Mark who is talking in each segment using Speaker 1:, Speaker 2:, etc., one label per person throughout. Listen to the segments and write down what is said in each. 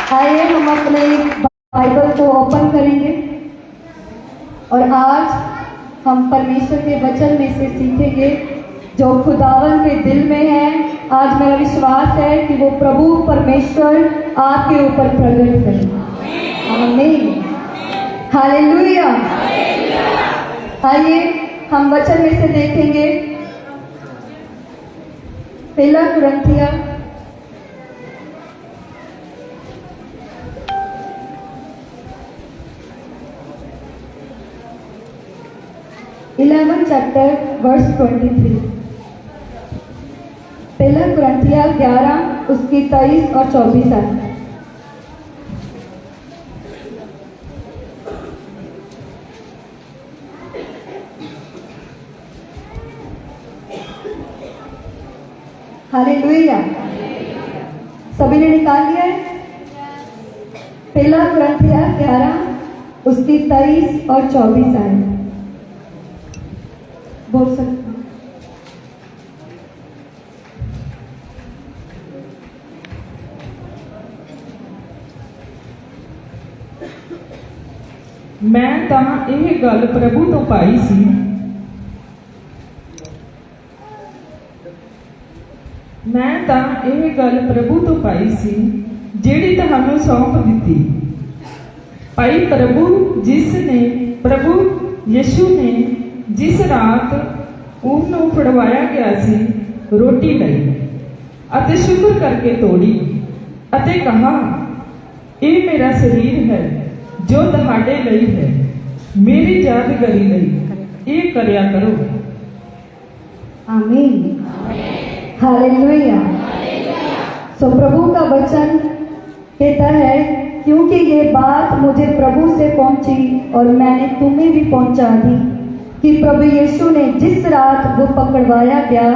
Speaker 1: आइए हम अपने बाइबल को ओपन करेंगे और आज हम परमेश्वर के वचन में से सीखेंगे जो खुदावन के दिल में है। आज मेरा विश्वास है कि वो प्रभु परमेश्वर आपके ऊपर प्रकट करें। आमीन, हालेलुया। आइए हम वचन में से देखेंगे पहला कुरिन्थिया 11 चैप्टर वर्स 23। पहला कुरिन्थिया 11 उसकी 23 और 24 आयत। हालेलुया। सभी ने निकाल लिया है? पहला कुरिन्थिया 11 उसकी 23 और 24 आयत बोल सकते हैं।
Speaker 2: मैं ਤਾਂ ਇਹ ਗੱਲ ਪ੍ਰਭੂ ਤੋਂ ਪਾਈ ਸੀ, ਜਿਹੜੀ ਤੁਹਾਨੂੰ ਸੌਂਪ ਦਿੱਤੀ। ਭਾਈ ਪ੍ਰਭੂ ਯਿਸੂ ਨੇ ਜਿਸ ਰਾਤ ਉਹਨੂੰ ਫੜਵਾਇਆ ਗਿਆ ਸੀ ਰੋਟੀ ਲਈ ਅਤੇ ਸ਼ੁਕਰ ਕਰਕੇ ਤੋੜੀ ਅਤੇ ਕਹਾ, ਇਹ ਮੇਰਾ ਸਰੀਰ ਹੈ ਜੋ ਤੁਹਾਡੇ ਲਈ ਹੈ, मेरी यादगारी ਲਈ ਇਹ ਕਰਿਆ ਕਰੋ।
Speaker 1: आमीन, हालेलुया। सो प्रभु का वचन कहता है क्योंकि ये बात मुझे प्रभु से पहुंची और मैंने तुम्हें भी पहुंचा दी कि प्रभु यीशु ने जिस रात वो पकड़वाया गया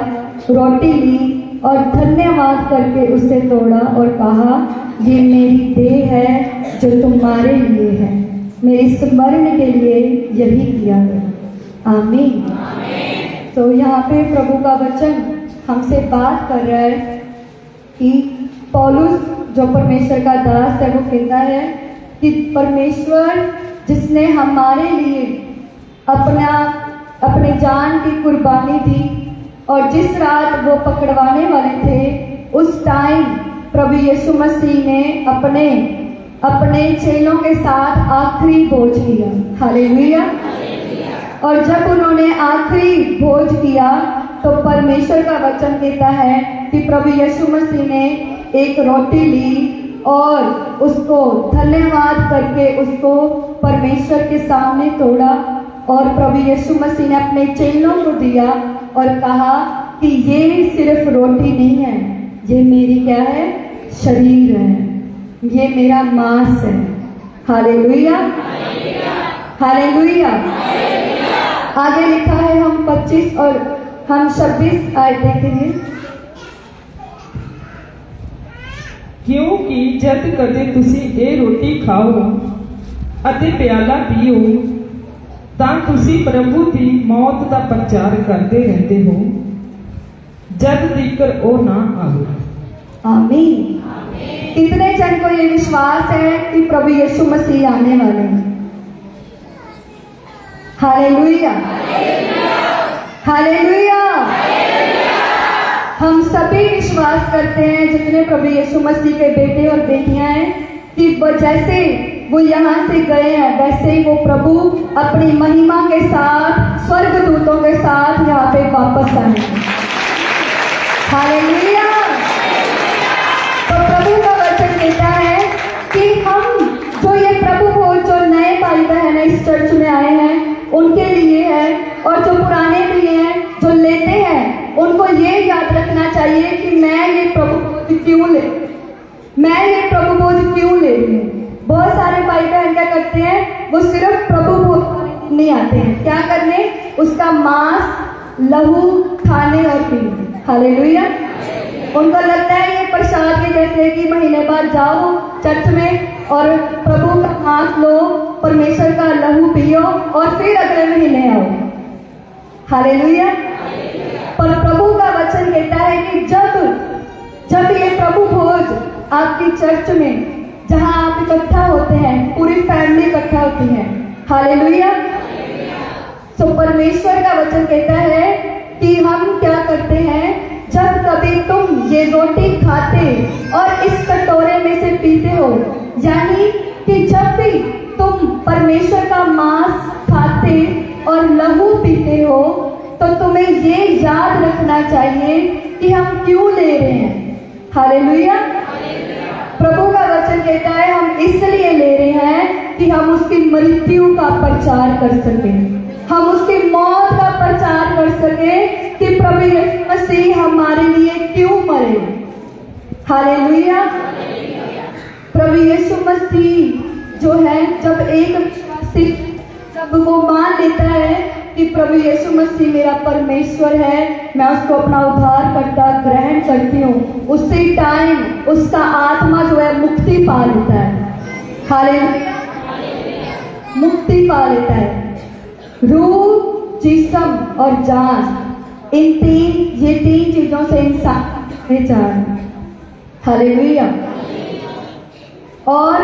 Speaker 1: रोटी ली और धन्यवाद करके उसे तोड़ा और कहा, ये मेरी देह है जो तुम्हारे लिए है, मेरी स्मरण के लिए यही किया गया। आमीन। तो यहाँ पे प्रभु का वचन हमसे बात कर रहा है कि पौलुस जो परमेश्वर का दास है वो कहता है कि परमेश्वर जिसने हमारे लिए अपने जान की कुर्बानी दी और जिस रात वो पकड़वाने वाले थे उस टाइम प्रभु यीशु मसीह ने अपने चेलों के साथ आखिरी भोज किया। हालेलुया। और जब उन्होंने आखिरी भोज किया तो परमेश्वर का वचन कहता है कि प्रभु यीशु मसीह ने एक रोटी ली और उसको धन्यवाद करके उसको परमेश्वर के सामने तोड़ा और प्रभु यीशु मसीह ने अपने चेलों को दिया और कहा कि ये सिर्फ रोटी नहीं है, ये मेरी क्या है, शरीर है, ये मेरा मांस है। Hallelujah, hallelujah. आगे लिखा है हम 25 और हम 26 आयत देखेंगे।
Speaker 2: ਕਿਉਂਕਿ ਜਦ ਕਦੇ ਤੁਸੀਂ ਇਹ ਰੋਟੀ ਖਾਓ ਅਤੇ ਪਿਆਲਾ ਪੀਓ ਤਾਂ ਤੁਸੀਂ ਪ੍ਰਭੂ ਦੀ ਮੌਤ ਦਾ ਪ੍ਰਚਾਰ ਕਰਦੇ ਰਹਿੰਦੇ ਹੋ जब तक वो ना आवे।
Speaker 1: आमीन। कितने जन को ये विश्वास है कि प्रभु यीशु मसीह आने वाले हैं? Hallelujah, hallelujah. हम सभी विश्वास करते हैं जितने प्रभु यीशु मसीह के बेटे और बेटियां हैं कि जैसे वो यहाँ से गए हैं वैसे ही वो प्रभु अपनी महिमा के साथ स्वर्गदूतों के साथ यहाँ पे वापस आएंगे। हालेलुया। तो प्रभु का वचन कहता है कि हम जो ये प्रभु को जो नए भाई बहन इस चर्च में आए हैं उनके लिए है और जो पुराने भी हैं जो लेते हैं उनको ये याद रखना चाहिए कि मैं ये प्रभु बोझ क्यों ले रही हूँ। बहुत सारे भाई बहन क्या करते हैं, वो सिर्फ प्रभु बोझ नहीं आते हैं, क्या करने, उसका मांस लहू खाने और पीने। हालेलुया। उनको लगता है ये प्रसाद के जैसे कि महीने बाद जाओ चर्च में और प्रभु का मांस लो, परमेश्वर का लहू पियो और फिर अगले महीने आओ। हालेलुया। पर प्रभु का वचन कहता है कि जब ये प्रभु भोज आपकी चर्च में जहां आप इकट्ठा होते हैं, पूरी फैमिली इकट्ठा होती है। हालेलुया। तो परमेश्वर का वचन कहता है कि हम क्या करते हैं, जब कभी तुम ये रोटी खाते और इस कटोरे में से पीते हो, यानी कि जब भी तुम परमेश्वर का मांस खाते और लहू पीते हो, तो तुम्हें ये याद रखना चाहिए कि हम क्यों ले रहे हैं। हालेलुया। प्रभु का वचन कहता है हम इसलिए ले रहे हैं कि हम उसकी मृत्यु का प्रचार कर सकें, हम उसकी मौत का प्रचार कर सकें कि प्रभु यीशु मसीह हमारे लिए क्यों मरे। हालेलुया। प्रभु यीशु मसीह जो है, जब एक विश्वासी जब वो मान लेता है कि प्रभु यीशु मसीह मेरा परमेश्वर है, मैं उसको अपना उद्धारकर्ता ग्रहण करती हूँ, उसी टाइम उसका आत्मा जो है मुक्ति पा लेता है। हालेलुया। मुक्ति पा लेता है। रूह, जिस्म और जान, ये तीन चीजों से इंसान पहचान। हालेलुया। और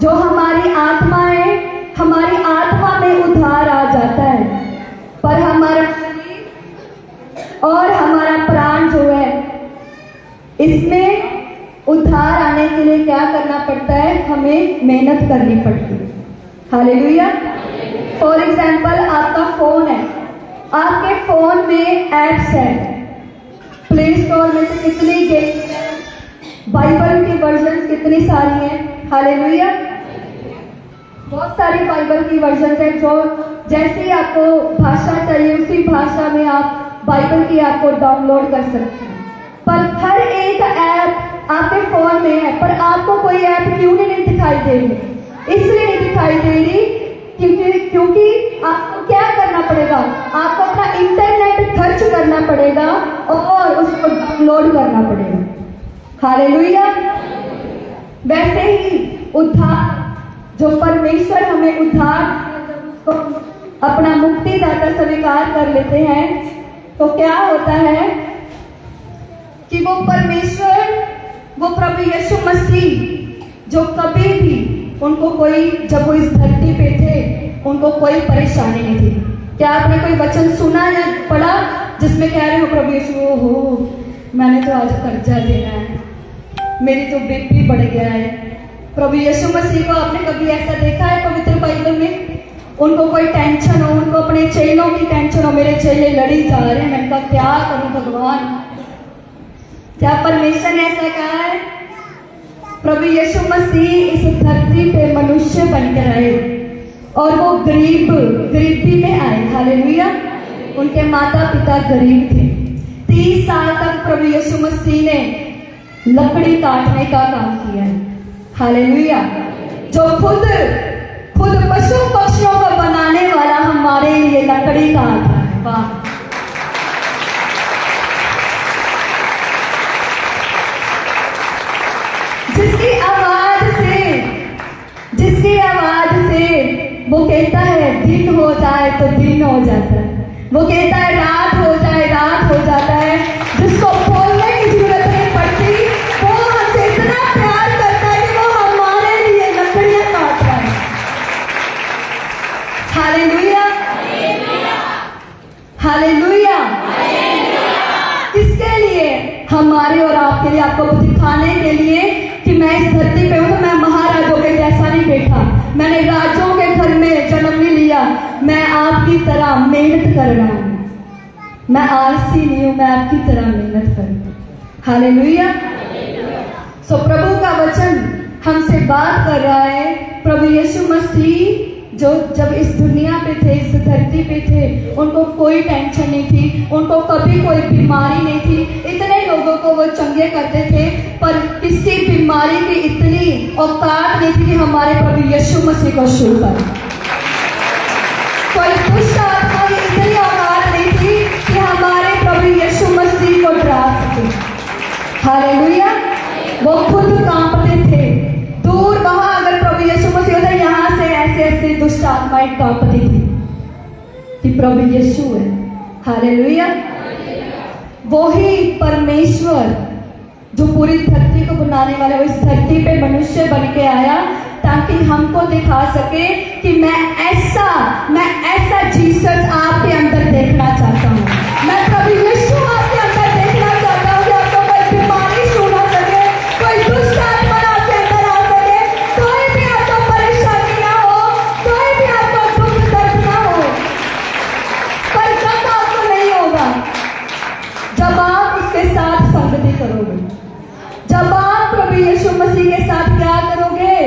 Speaker 1: जो हमारी आत्मा है, हमारी आत्मा में उद्धार आ जाता है, पर हमारा शरीर और हमारा प्राण जो है, इसमें उद्धार आने के लिए क्या करना पड़ता है, हमें मेहनत करनी पड़ती है। हालेलुया। फॉर एग्जाम्पल, आपका फोन है, आपके फोन में एप्स है, प्ले स्टोर में से कितनी गेम, बाइबल की वर्जन कितनी सारी हैं। हालेलुया। बहुत सारी बाइबल की वर्जन है, जो जैसी आपको भाषा चाहिए उसी भाषा में आप बाइबल की आपको डाउनलोड कर सकते हैं। पर हर एक ऐप आपके फोन में है, पर आपको कोई ऐप क्यों नहीं दिखाई दे रही? इसलिए नहीं दिखाई दे रही क्योंकि आपको क्या करना पड़ेगा, आपको अपना इंटरनेट खर्च करना पड़ेगा और उसको डाउनलोड करना पड़ेगा। हालेलुया। वैसे ही उद्धार, जो परमेश्वर हमें उद्धार, जब उसको अपना मुक्तिदाता स्वीकार कर लेते हैं, तो क्या होता है कि वो परमेश्वर, वो प्रभु यीशु मसीह जो कभी भी उनको कोई, जब वो इस धरती पे थे, उनको कोई परेशानी नहीं थी। क्या आपने कोई वचन सुना या पढ़ा जिसमें कह रहे हो प्रभु यीशु, हो मैंने तो आज कर्जा देना है, मेरी तो बीपी बढ़ गया है। प्रभु यीशु मसीह को आपने कभी ऐसा देखा है पवित्र बाइबल में? उनको कोई टेंशन हो, उनको अपने चेलों की टेंशन हो, मेरे चेले लड़ी जा रहे हैं, मैं कहा क्या करूं भगवान। क्या परमेश्वर ने ऐसा कहा है? प्रभु यीशु मसीह इस धरती पे मनुष्य बनकर आए और वो गरीबी में आए। हालेलुया। उनके माता पिता गरीब थे। 30 साल तक प्रभु यीशु मसीह ने लकड़ी काटने का काम किया है। हालेलुया। जो खुद पशु पक्षियों को बनाने वाला हमारे लिए लकड़ी काट है। वाह। जिसकी आवाज से वो कहता है दिन हो जाए तो दिन हो जाता है, वो कहता है रात हो जाए रात हो जाता है, जिसको बोलने की जरूरत नहीं पड़ती, वो हमसे इतना प्यार करता है कि वो हमारे लिए लकड़ियां काट रहा है। हालेलुया। हालेलुया। किसके लिए? हमारे और आपके लिए, आपको दिखाने के लिए कि मैं इस धरती पे हूं, तो मैं महाराजों के जैसा नहीं बैठा, मैंने राजों के घर में जन्म नहीं लिया, मैं आपकी तरह मेहनत कर रहा हूं, मैं आलसी नहीं हूं, मैं आपकी तरह मेहनत कर रहा हूं। हालेलुया। सो प्रभु का वचन हमसे बात कर रहा है। प्रभु यीशु मसीह जो जब इस दुनिया पे थे, इस धरती पे थे, उनको कोई टेंशन नहीं थी, उनको कभी कोई बीमारी नहीं थी, इतने लोगों को वो चंगे करते थे, पर किसी बीमारी की इतनी औकात नहीं थी कि हमारे प्रभु यीशु मसीह को छू पाए। कोई दुष्ट आत्मा की इतनी औकात नहीं थी कि हमारे प्रभु यीशु मसीह को डरा सके। हालेलुया। वो खुद कांपते थे। दूर वहां अगर प्रभु यीशु मसीह होता, यहाँ से ऐसे ऐसे दुष्ट आत्माएं कांपती थी कि प्रभु यीशु है। हालेलुया। वो ही परमेश्वर जो पूरी धरती को बनाने वाला, वो इस धरती पे मनुष्य बन के आया ताकि हमको दिखा सके कि मैं ऐसा जीसस आपके अंदर देखना चाहता हूँ। मैं प्रभु यीशु आपके अंदर देखना चाहता हूँ कि आपको कोई बीमारी छू ना सके, कोई दुष्ट आत्मा आपके अंदर आ सके, कोई भी आपको परेशानी ना हो, कोई भी आपको दुख दर्द ना हो। पर जब आपको नहीं होगा, जब आप उसके साथ संगति करोगे, जब आप प्रभु यीशु मसीह के साथ क्या करोगे,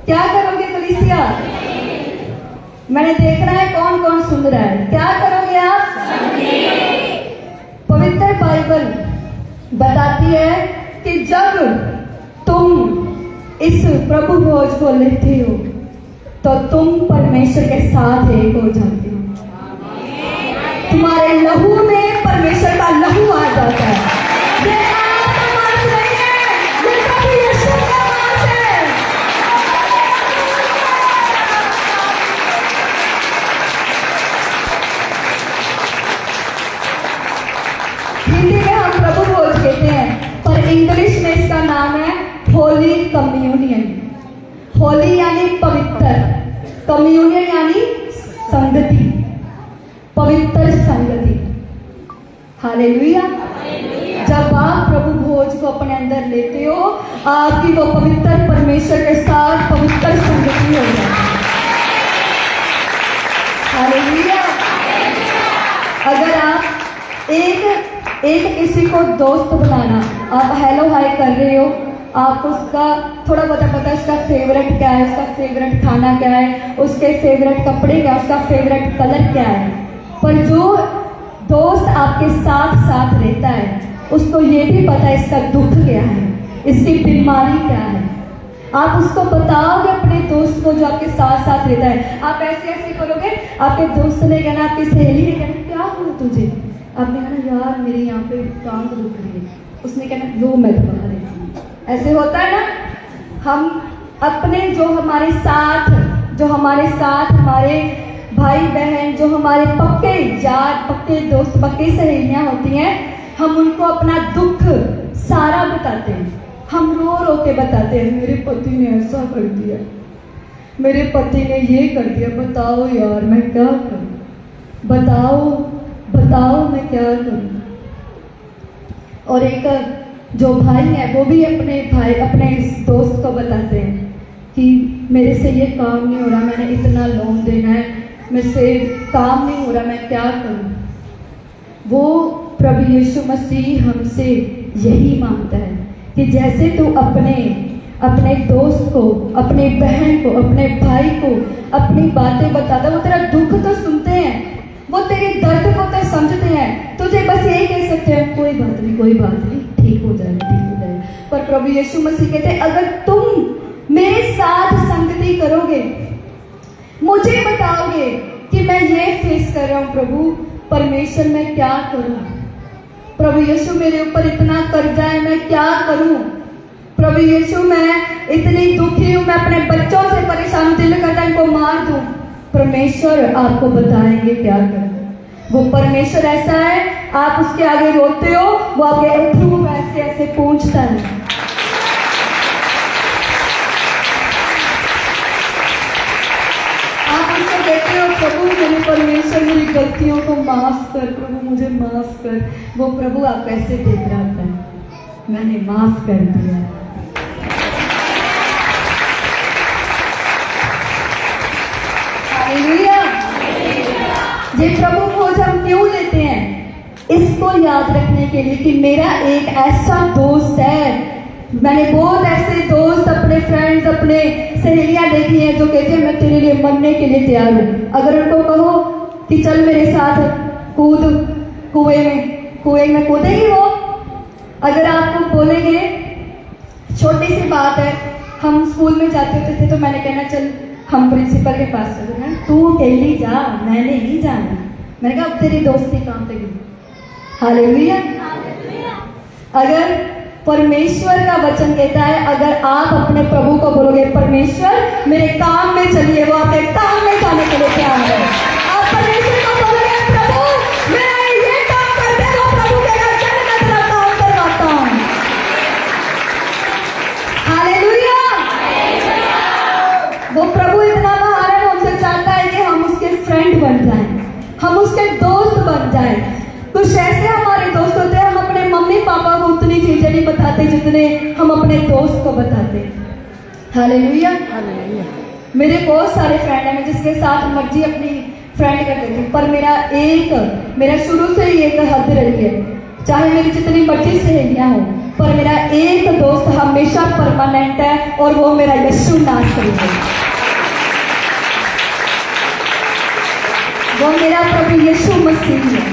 Speaker 1: क्या करोगे कलीसिया? मैंने देखना है कौन कौन सुन रहा है। क्या करोगे आप? पवित्र बाइबल बताती है कि जब तुम इस प्रभु भोज को लेते हो तो तुम परमेश्वर के साथ एक हो जाते हो। तुम्हारे लहू में परमेश्वर का लहू आ जाता है। ये आपका मांस नहीं है, ये प्रभु यीशु का मांस है। हिंदी में हम प्रभु भोज कहते हैं, पर इंग्लिश में इसका नाम है होली कम्युनियन। होली यानी पवित्र, कम्युनियन यानी संगति, पवित्र संगति। हालेलुया। जब आप प्रभु भोज को अपने अंदर लेते हो, आपकी वो पवित्र परमेश्वर के साथ पवित्र संगति हो जाती है। हालेलुया। अगर आप एक किसी को दोस्त बनाना, आप हेलो हाय कर रहे हो, आप उसका थोड़ा बहुत पता है उसका फेवरेट क्या है, उसका फेवरेट खाना क्या है, उसके फेवरेट कपड़े क्या है, उसका फेवरेट कलर क्या है, पर जो दोस्त आपके साथ साथ रहता है उसको ये भी पता है इसका दुख क्या है, इसकी बीमारी क्या है। आप उसको बताओगे अपने दोस्त को जो आपके साथ साथ रहता है। आप ऐसे ऐसे करोगे, आपके दोस्त ने कहना, आपकी सहेली ने कहना क्या हुआ तुझे, आपने कहना यार मेरे यहाँ पे टांग दुख रही है, उसने कहना लो मैं दबा देती हूँ। ऐसे होता है ना। हम अपने जो हमारे साथ हमारे भाई बहन, जो हमारे पक्के यार, पक्के दोस्त, पक्की सहेलियां होती हैं, हम उनको अपना दुख सारा बताते हैं। हम रो रो के बताते हैं, मेरे पति ने ऐसा कर दिया, मेरे पति ने ये कर दिया, बताओ यार मैं क्या करूं, बताओ मैं क्या करूं। और एक जो भाई है वो भी अपने इस दोस्त को बताते हैं कि मेरे से ये काम नहीं हो रहा, मैंने इतना लोन देना है, मेरे से काम नहीं हो रहा, मैं क्या करूं। वो प्रभु यीशु मसीह हमसे यही मांगता है कि जैसे तू अपने दोस्त को, अपने बहन को, अपने भाई को अपनी बातें बताता, वो तेरा दुख तो सुनते हैं, वो तेरे दर्द को तो समझते हैं, तुझे बस यही कह सकते हैं कोई बात नहीं, ठीक हो जाएगा। पर प्रभु यीशु मसीह कहते हैं अगर तुम मेरे साथ संगति करोगे, मुझे बताओगे कि मैं ये फेस कर रहा हूं, प्रभु परमेश्वर मैं क्या करूं, प्रभु यीशु मेरे ऊपर इतना कर्जा है, मैं क्या करूं, प्रभु यीशु मैं इतनी दुखी हूं, मैं अपने बच्चों से परेशान, दिल करता है इनको मार दूं। परमेश्वर आपको बताएंगे क्या करना। वो परमेश्वर ऐसा है, आप उसके आगे रोते हो, वो आपके थ्रू ऐसे ऐसे पूछता है। आप उसको कहते हो प्रभु मेरे परमेश्वर मेरी गलतियों को माफ कर, प्रभु मुझे माफ कर। वो प्रभु आप कैसे देख रहा था, मैंने माफ कर दिया। हालेलुया। ये प्रभु भोज हम क्यों लेते हैं? इसको याद रखने के लिए कि मेरा एक ऐसा दोस्त है। मैंने बहुत ऐसे दोस्त, अपने फ्रेंड्स, अपने सहेलियां देखी हैं जो कहते हैं मैं तेरे लिए मरने के लिए तैयार हूं। अगर उनको कहो कि चल मेरे साथ कूद कुएं में कूदेगी वो। अगर आपको बोलेंगे, छोटी सी बात है, हम स्कूल में जाते होते थे तो मैंने कहना चल हम प्रिंसिपल के पास चलते हैं, तू अकेली जा, मैंने नहीं जाना। मैंने कहा अब तेरी दोस्ती कहां पे गई। हालेलुया। अगर परमेश्वर का वचन कहता है अगर आप अपने प्रभु को बोलोगे परमेश्वर मेरे काम में चलिए, वो आपके काम में जाने के लिए तैयार है। आप परमेश्वर को बोलोगे प्रभु मेरा ये काम कर दे, वो प्रभु कहेगा चल मैं तेरा काम करवाता हूं। जितने हम अपने दोस्त को बताते हैं। हालेलुया। मेरे बहुत सारे फ्रेंड हैं, मैं जिसके साथ मर्जी अपनी फ्रेंड कर देती हूँ, पर मेरा शुरू से ही एक हद रही है, चाहे मेरी जितनी मर्जी सहेलियां हो, पर मेरा एक दोस्त हमेशा परमानेंट है और वो मेरा यीशु नासरी है। वो मेरा प्रभु यीशु मसीह है।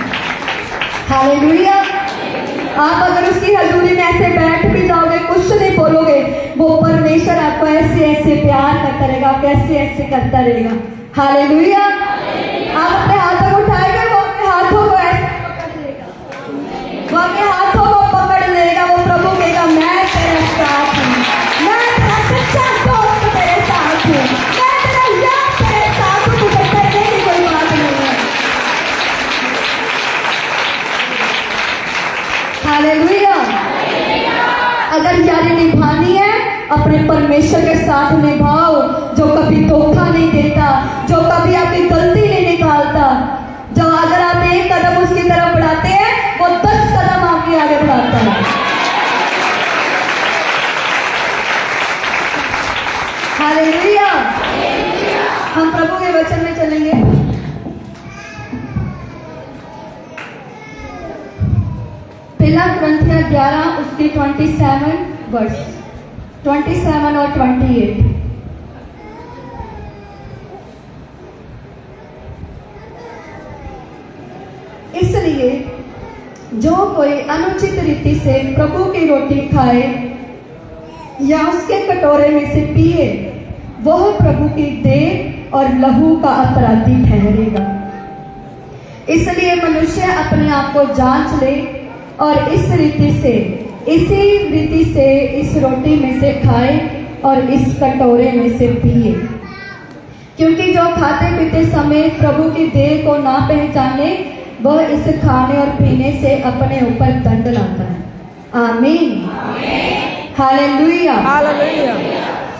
Speaker 1: हालेलुया। आप अगर उसकी हजूरी में ऐसे बैठ भी जाओगे, कुछ नहीं बोलोगे, वो परमेश्वर आपको ऐसे ऐसे प्यार करता रहेगा, कैसे ऐसे करता रहेगा। हालेलुया। आप अपने हाथों को उठाएंगे, वो अपने हाथों को ऐसे पकड़ लेगा, वो अपने हाथों को पकड़ लेगा। वो प्रभु कहेगा मैं तेरे साथ हूँ, मैं तेरा सच्चा दोस्त तेरे साथ हूँ, मैं तेरा यार तेरे साथ हूँ, तुझे डरने की कोई बात नहीं है। हालेलुया। अगर यारी निभानी है, अपने परमेश्वर के साथ निभाओ, जो कभी धोखा नहीं देता, जो कभी आपकी गलती नहीं निकालता, जो अगर आप एक कदम उसकी तरफ बढ़ाते हैं, वो 10 कदम आपके आगे बढ़ाता है। हालेलुया। हम प्रभु के वचन में चलेंगे। पहला कुरिन्थियों 11 उसकी 27 वर्ष 27 और 28। इसलिए जो कोई अनुचित रीति से प्रभु की रोटी खाए या उसके कटोरे में से पिए, वह प्रभु की देह और लहू का अपराधी ठहरेगा। इसलिए मनुष्य अपने आप को जांच ले और इसी रीति से इस रोटी में से खाए और इस कटोरे में से पिए, क्योंकि जो खाते पीते समय प्रभु की देह को ना पहचाने, वह इस खाने और पीने से अपने ऊपर दंड लाता है। आमीन। हालेलुया।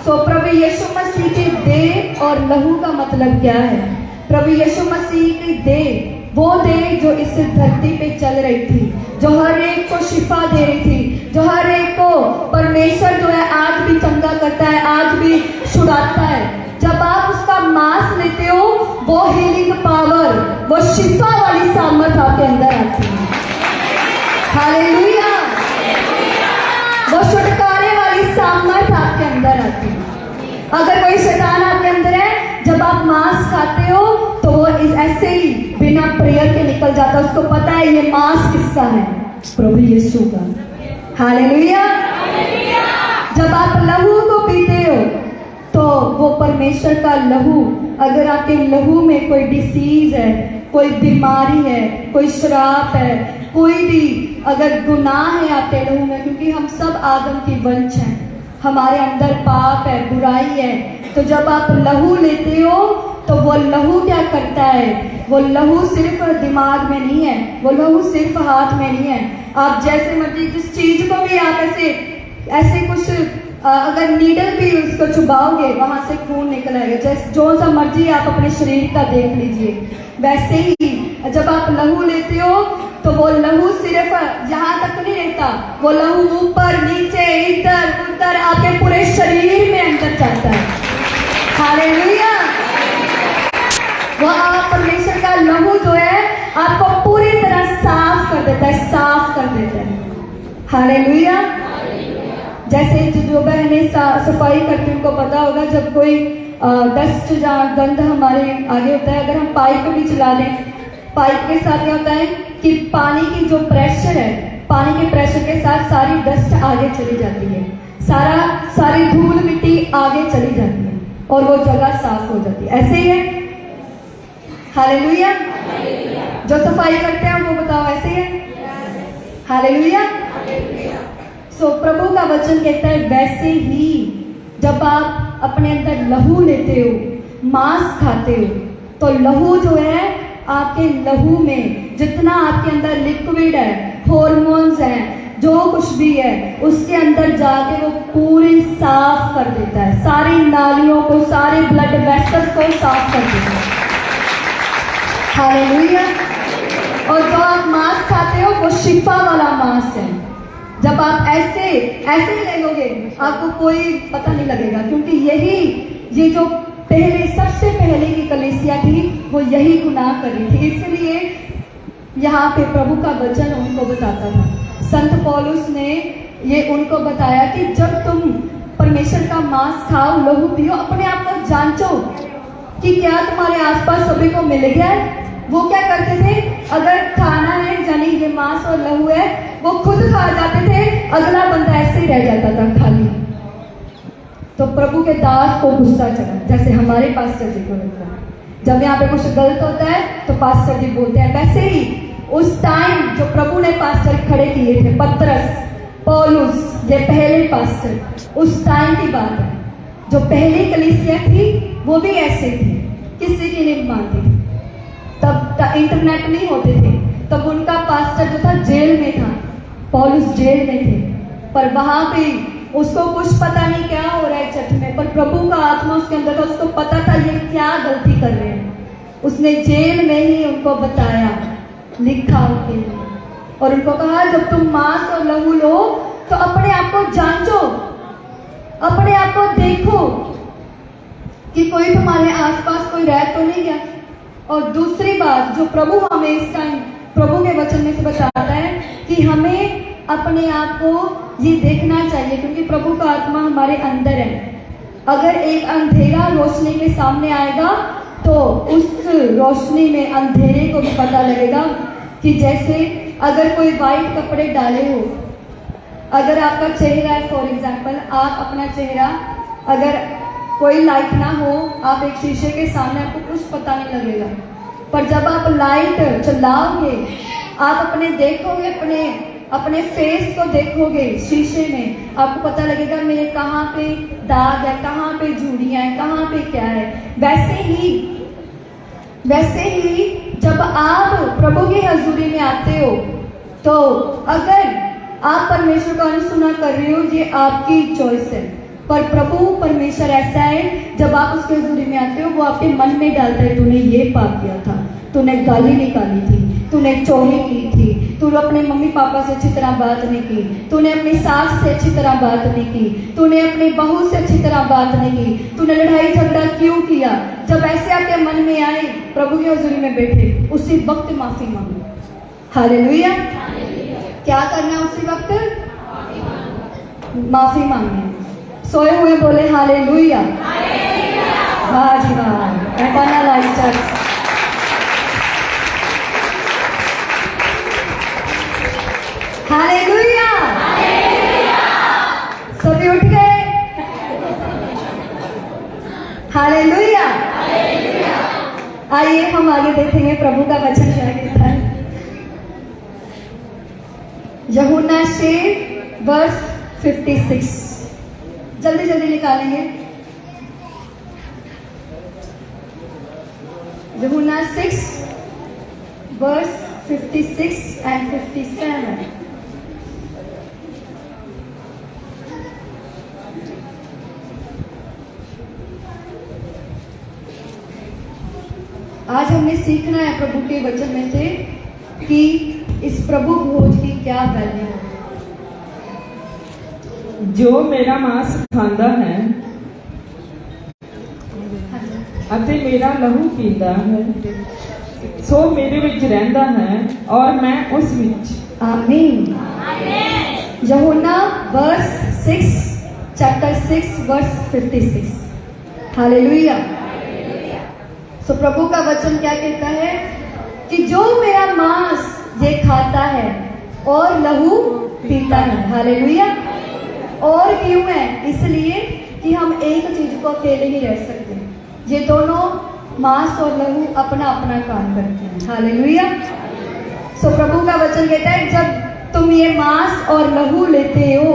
Speaker 1: सो प्रभु यीशु मसीह की देह और लहू का मतलब क्या है? प्रभु यीशु मसीह की देह, वो देह जो इस धरती पे चल रही थी, जो हर एक को शिफा दे रही थी, जो हर एक को परमेश्वर जो है आज भी चंगा करता है, आज भी छुड़ाता है। जब आप उसका मांस लेते हो, वो हीलिंग पावर, वो शिफा वाली सामर्थ आपके अंदर आती है। हालेलुया। वो छुटकारे वाली सामर्थ आपके अंदर आती है। अगर कोई शैतान आपके अंदर है, जब आप मांस खाते हो तो वो ऐसे ही बिना प्रेयर के निकल जाता है। उसको पता है ये मांस किसका है? प्रभु यीशु का। हालेलुया। जब आप लहू को पीते हो तो वो परमेश्वर का लहू, अगर आपके लहू में कोई डिसीज है, कोई बीमारी है, कोई श्राप है, कोई भी अगर गुनाह है आपके लहू में, क्योंकि हम सब आदम की वंश हैं, हमारे अंदर पाप है, बुराई है, तो जब आप लहू लेते हो तो वो लहू क्या करता है? वो लहू सिर्फ दिमाग में नहीं है, वो लहू सिर्फ हाथ में नहीं है। आप जैसे मर्जी जिस चीज को भी आप ऐसे कुछ अगर नीडल भी उसको चुभाओगे, वहां से खून निकल आएगा। जैसे जो सा मर्जी आप अपने शरीर का देख लीजिए, वैसे ही जब आप लहू लेते हो तो वो लहू सिर्फ यहाँ तक नहीं रहता, वो लहू ऊपर नीचे इधर उधर आपके पूरे शरीर में अंदर जाता है। हालेलुया। वो आप परमेश्वर का लहू जो है आपको पूरी तरह साफ कर देता है, साफ कर देता है। हालेलुया। जैसे जो बहनें सफाई करती हैं उनको पता होगा, जब कोई डस्ट या गंध हमारे आगे होता है, अगर हम पाइप भी चला दें, पाइप के साथ क्या होता है कि पानी की जो प्रेशर है, पानी के प्रेशर के साथ सारी डस्ट आगे चली जाती है, सारी धूल मिट्टी आगे चली जाती है और वो जगह साफ हो जाती है। ऐसे ही है। हालेलुया। जो सफाई करते हैं वो बताओ, ऐसे ही है। हालेलुया। सो प्रभु का वचन कहता है वैसे ही जब आप अपने अंदर लहू लेते हो, मांस खाते हो, तो लहू जो है आपके लहू में जितना आपके अंदर लिक्विड है, हॉर्मोन्स हैं, जो कुछ भी है, उसके अंदर जाके वो पूरी साफ कर देता है, सारी नालियों को, सारे ब्लड वेसल्स को साफ कर देता है। हालेलुया। और जो आप मांस खाते हो वो शिफा वाला मांस है। जब आप ऐसे ऐसे ले लोगे आपको कोई पता नहीं लगेगा, क्योंकि यही ये जो पहले सबसे पहले की कलीसिया थी वो यही गुनाह करी थी। इसलिए यहाँ पे प्रभु का वचन उनको बताता था। संत पौलुस ने ये उनको बताया कि जब तुम परमेश्वर का मांस खाओ, लहू पियो, अपने आप को जांचो कि क्या तुम्हारे आसपास सभी को मिल गया है। वो क्या करते थे, अगर खाना है यानी ये मांस और लहू है, वो खुद खा जाते थे, अगला बंदा ऐसे ही रह जाता था खाली। तो प्रभु के दास को गुस्सा चढ़ा, जैसे हमारे पास्टर जी को लगता है जब यहाँ पे कुछ गलत होता है तो पास्टर जी बोलते हैं। वैसे ही उस टाइम जो प्रभु ने पास्टर खड़े किए थे, पतरस, पौलुस, ये पहले पास्टर, उस टाइम की बात है। जो पहली कलीसिया थी वो भी ऐसे थी, किसी की नहीं मानती थी। तब इंटरनेट नहीं होते थे, तब उनका पास्टर जो था जेल में था, पौलुस जेल में थे, पर वहां पे उसको कुछ पता नहीं क्या हो रहा है चर्च में, पर प्रभु का आत्मा उसके अंदर था, उसको पता था ये क्या गलती कर रहे हैं। उसने जेल में ही उनको बताया, लिखा उनके लिए, और उनको कहा जब तुम मांस और लहू लो तो अपने आप को जांचो, अपने आप को देखो कि कोई तुम्हारे आसपास कोई रह तो नहीं गया। और दूसरी बात जो प्रभु हमें इस टाइम प्रभु के वचन में से बताता है कि हमें अपने आप को ये देखना चाहिए, क्योंकि प्रभु का आत्मा हमारे अंदर है। अगर एक अंधेरा रोशनी के सामने आएगा तो उस रोशनी में अंधेरे को भी पता लगेगा। कि जैसे अगर कोई वाइट कपड़े डाले हो, अगर आपका चेहरा है, फॉर एग्जाम्पल आप अपना चेहरा, अगर कोई लाइट ना हो, आप एक शीशे के सामने, आपको कुछ पता नहीं लगेगा, पर जब आप लाइट चलाओगे, आप अपने देखोगे, अपने फेस को देखोगे शीशे में, आपको पता लगेगा मेरे कहाँ पे दाग है, कहाँ पे झुर्रियाँ हैं, कहाँ पे क्या है। वैसे ही जब आप प्रभु की हजूरी में आते हो तो अगर आप परमेश्वर का अनसुना कर रहे हो, ये आपकी चॉइस है, पर प्रभु परमेश्वर ऐसा है जब आप उसके हजूरी में आते हो वो आपके मन में डालता है, तूने ये पाप किया था, तूने गाली निकाली थी, तूने चोरी की थी, तूने अपने मम्मी पापा से अच्छी तरह बात नहीं की, तूने अपनी सास से अच्छी तरह बात नहीं की, तूने अपनी बहू से अच्छी तरह बात नहीं की, तूने लड़ाई झगड़ा क्यों किया। जब ऐसे आपके मन में आए, प्रभु की हजूरी में बैठे, उसी वक्त माफी मांगो। हालेलुया। क्या करना है उसी वक्त? माफी मांगनी। सोए हुए बोले हालेलुया। वाह जी वाह। एटाना लाइफ चर्च। हालेलुया। सभी उठ गए? हालेलुया। आइए हम आगे देखेंगे प्रभु का वचन क्या कहता है। यूहन्ना 6 वर्स 56, जल्दी जल्दी निकालेंगे। यूहन्ना 6 वर्स 56 एंड 57। आज हमने सीखना है प्रभु के वचन में से कि इस प्रभु भोज की क्या वैल्यू है।
Speaker 2: जो मेरा मांस खांदा है ਅਤੇ ਮੇਰਾ ਲਹੂ ਪੀਂਦਾ ਹੈ ਸੋ ਮੇਰੇ ਵਿੱਚ ਰਹਿੰਦਾ ਹੈ ਔਰ ਮੈਂ ਉਸ ਵਿੱਚ।
Speaker 1: आमीन। यूहन्ना वर्स 6 चैप्टर 6 वर्स 56। हालेलुया। सो प्रभु का वचन क्या कहता है कि जो मेरा मांस ये खाता है और लहू पीता है। हालेलुया। और क्यों है? इसलिए कि हम एक चीज को अकेले नहीं रह सकते, ये दोनों मांस और लहू अपना अपना काम करते हैं। हालेलुया। सो प्रभु का वचन कहता है जब तुम ये मांस और लहू लेते हो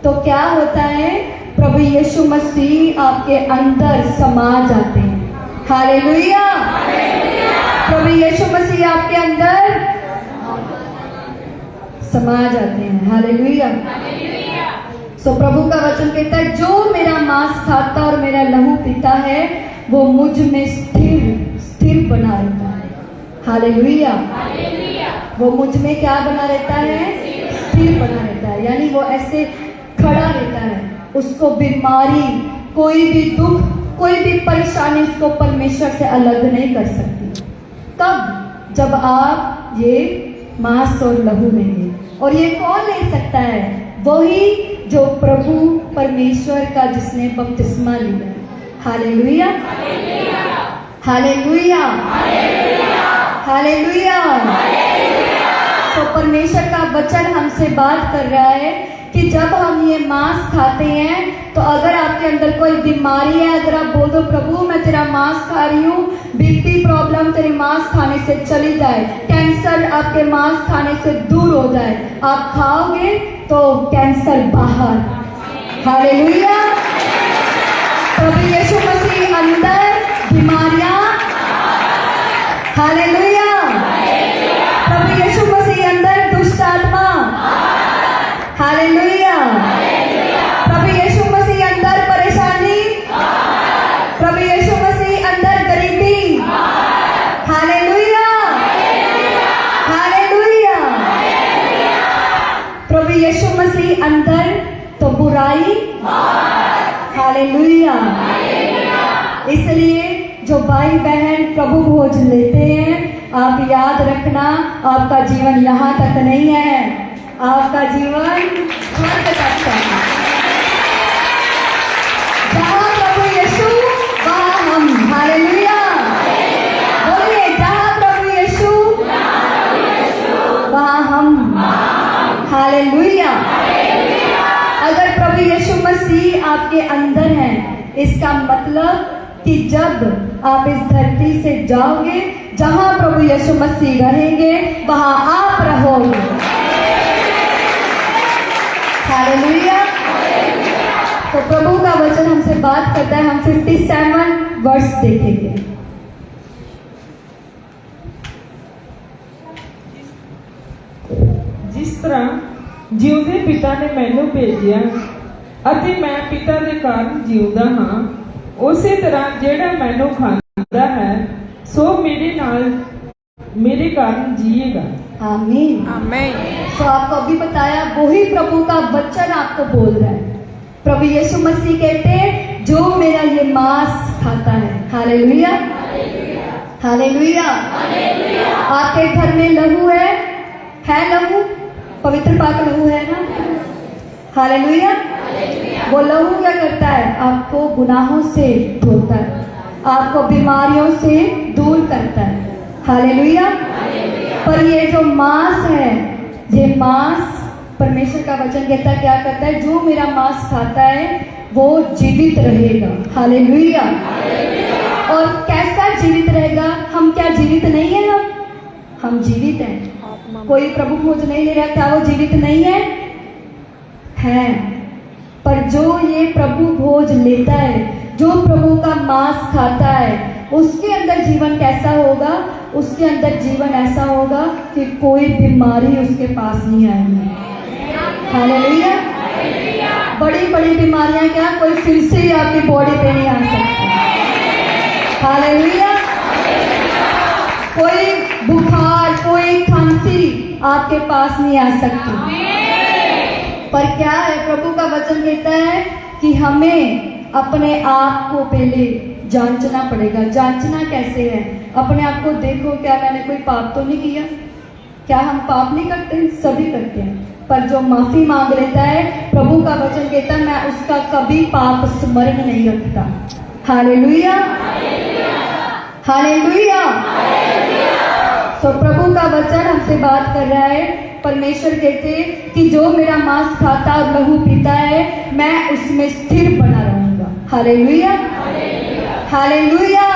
Speaker 1: तो क्या होता है, प्रभु यीशु मसीह आपके अंदर समा जाते हैं। हालेलुया। प्रभु यीशु मसीह आपके अंदर समा जाते हैं। हालेलुया। सो प्रभु का वचन कहता है जो मेरा मांस खाता और मेरा लहू पीता है वो मुझ में स्थिर बना रहता है। हालेलुया। वो मुझ में क्या बना रहता है? स्थिर बना रहता है, यानी वो ऐसे खड़ा रहता है। उसको बीमारी, कोई भी दुख, कोई भी परेशानी उसको परमेश्वर से अलग नहीं कर सकती। कब? जब आप ये मांस और लहू लेंगे। और ये कौन ले सकता है? वही जो प्रभु परमेश्वर का जिसने बपतिस्मा लिया है। Hallelujah, hallelujah, hallelujah. तो परमेश्वर का वचन हमसे बात कर रहा है कि जब हम ये मांस खाते हैं तो अगर आपके अंदर कोई बीमारी है, अगर आप बोल दो प्रभु मैं तेरा मांस खा रही हूँ, बीपी प्रॉब्लम तेरे मांस खाने से चली जाए, कैंसर आपके मांस खाने से दूर हो जाए, आप खाओगे तो कैंसर बाहर। हालेलुया। प्रभु यीशु मसीह अंदर, बीमारियां। हालेलुया। प्रभु यीशु मसीह अंदर, दुष्ट आत्मा। हालेलुया। प्रभु यीशु मसीह अंदर, परेशानी। प्रभु यीशु मसीह अंदर, गरीबी। Hallelujah, hallelujah. प्रभु यीशु मसीह अंदर तो बुराई। हालेलुया। इसलिए जो भाई बहन प्रभु भोज लेते हैं, आप याद रखना आपका जीवन यहाँ तक नहीं है, आपका जीवन स्वर्ग तक है। जहाँ प्रभु यीशु वहाँ हम। हालेलुया। बोलिए, जहाँ प्रभु यीशु वहाँ हम। हालेलुया। अगर प्रभु यीशु मसीह आपके अंदर है, इसका मतलब कि जब आप इस धरती से जाओगे, जहां प्रभु यीशु मसीह रहेंगे वहां आप रहोगे। हालेलुया। तो प्रभु का वचन हमसे बात करता है, हम 57 वर्ष देखेंगे।
Speaker 2: जिस तरह ਜਿਉਂਦੇ ਪਿਤਾ ਨੇ ਮੈਨੂੰ ਭੇਜਿਆ ਅਤੇ ਮੈਂ ਪਿਤਾ ਦੇ ਕਾਰਨ ਜਿਉਂਦਾ ਹਾਂ, ਉਸੇ ਤਰ੍ਹਾਂ ਜਿਹੜਾ ਮੈਨੂੰ ਖਾਂਦਾ ਹੈ ਸੋ ਮੇਰੇ ਨਾਲ मेरे कारण जिएगा।
Speaker 1: आमीन, आमीन। तो आपको अभी बताया वही प्रभु का वचन आपको बोल रहा है। प्रभु यीशु मसीह कहते हैं जो मेरा ये मांस खाता है। Hallelujah, hallelujah. आपके घर में लहू है लहू, पवित्र पाक लहू है ना। हालेलुया। वो लहू क्या करता है? आपको गुनाहों से धोता है, आपको बीमारियों से दूर करता है। हालेलुया। पर ये जो मांस है, ये मांस परमेश्वर का वचन कहता है क्या करता है? जो मेरा मांस खाता है वो जीवित रहेगा। हालेलुया। और कैसा जीवित रहेगा? हम क्या जीवित नहीं है? हम जीवित हैं। कोई प्रभु भोज नहीं ले रहा था, वो जीवित नहीं है। पर जो ये प्रभु भोज लेता है, जो प्रभु का मांस खाता है, उसके अंदर जीवन कैसा होगा? उसके अंदर जीवन ऐसा होगा कि कोई बीमारी उसके पास नहीं आएगी। हालेलुया। बड़ी बड़ी बीमारियां क्या कोई फिर से आपकी बॉडी पे नहीं आ सकती। हालेलुया। कोई बुखार, कोई खांसी आपके पास नहीं आ सकती। पर क्या है? प्रभु का वचन कहता है कि हमें अपने आप को पहले जांचना पड़ेगा। जांचना कैसे है? अपने आप को देखो, क्या मैंने कोई पाप तो नहीं किया? क्या हम पाप नहीं करते? सभी करते हैं। पर जो माफी मांग लेता है, प्रभु का वचन कहता है मैं उसका कभी पाप स्मरण नहीं रखता। Hallelujah, hallelujah. तो प्रभु का वचन हमसे बात कर रहा है। परमेश्वर कहते हैं कि जो मेरा मांस खाता और लहू पीता है, मैं उसमें स्थिर बना रहूंगा। Hallelujah, hallelujah,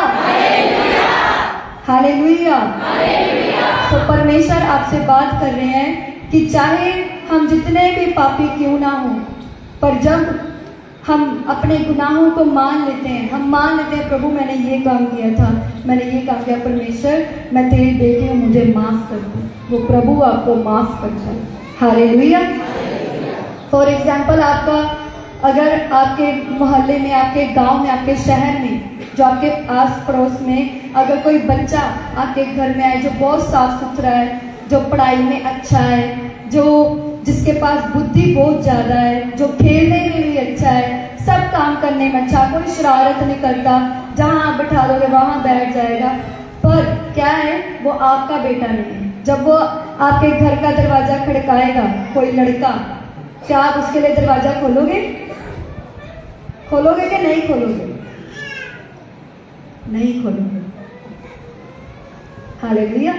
Speaker 1: hallelujah. तो परमेश्वर आपसे बात कर रहे हैं कि चाहे हम जितने भी पापी क्यों ना हो, पर जब हम अपने गुनाहों को मान लेते हैं, हम मान लेते हैं प्रभु मैंने ये काम किया था, मैंने ये काम किया, परमेश्वर मैं तेरी बेटी हूँ, मुझे माफ कर दो, वो प्रभु आपको माफ करता है। हालेलुया। फॉर एग्जाम्पल, आपका अगर आपके मोहल्ले में, आपके गांव में, आपके शहर में, जो आपके आस पड़ोस में अगर कोई बच्चा आपके घर में आए जो बहुत साफ सुथरा है, जो पढ़ाई में अच्छा है, जो जिसके पास बुद्धि बहुत ज्यादा है, जो खेलने में भी अच्छा है, सब काम करने में अच्छा, कोई शरारत नहीं करता, जहां आप बैठा दोगे वहां बैठ जाएगा, पर क्या है वो आपका बेटा नहीं है। जब वो आपके घर का दरवाजा खड़काएगा कोई लड़का, क्या आप उसके लिए दरवाजा खोलोगे? खोलोगे कि नहीं खोलोगे? नहीं खोलोगे। हालेलुया।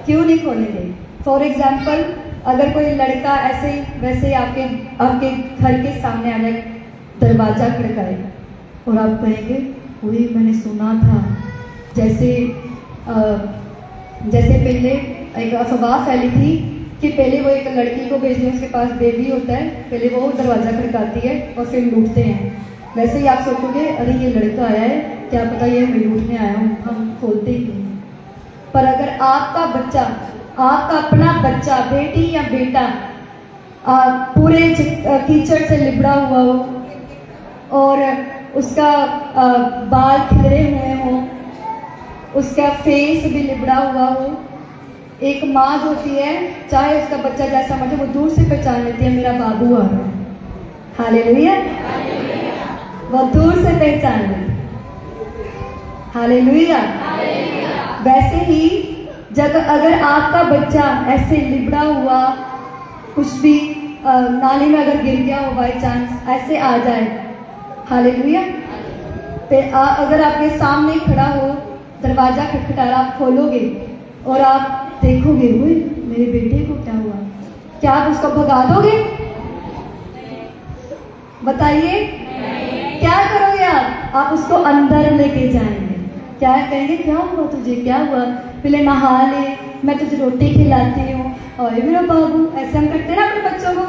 Speaker 1: क्यों नहीं खोलेंगे? फॉर एग्जाम्पल, अगर कोई लड़का ऐसे ही वैसे ही आपके घर के सामने आ जाए, दरवाजा खड़काए और आप कहेंगे वही मैंने सुना था, जैसे पहले एक अफवाह फैली थी कि पहले वो एक लड़की को भेजने, उसके पास बेबी होता है, पहले वो दरवाजा खड़काती है और फिर लूटते हैं। वैसे ही आप सोचोगे अरे ये लड़का आया है, क्या पता ये मैं लूटने आया हूँ, हम खोलते ही नहीं। पर अगर आपका बच्चा, आपका अपना बच्चा, बेटी या बेटा पूरे कीचड़ से लिबड़ा हुआ हो और उसका बाल खिलरे हुए हो, उसका फेस भी लिबड़ा हुआ हो, एक माँ होती है, चाहे उसका बच्चा जैसा मर्जी, वो दूर से पहचान लेती है मेरा बाबू आ रहा है। हालेलुया। वो दूर से पहचान लेती है। हालेलुया। वैसे ही जब अगर आपका बच्चा ऐसे लिबड़ा हुआ, कुछ भी नाली में अगर गिर गया हो बाई चांस, ऐसे आ जाए, हालेलुया, फिर अगर आपके सामने खड़ा हो, दरवाजा खटखटा रहा, आप खोलोगे और आप देखोगे हुए मेरे बेटे को क्या हुआ, क्या आप उसको भगा दोगे? बताइए, क्या करोगे आप उसको अंदर लेके जाएंगे, क्या कहेंगे क्या हुआ तुझे, क्या हुआ, पहले नहा ले, मैं तुझे रोटी खिलाती हूँ, और मेरा बाबू, ऐसे हम करते हैं ना अपने बच्चों को।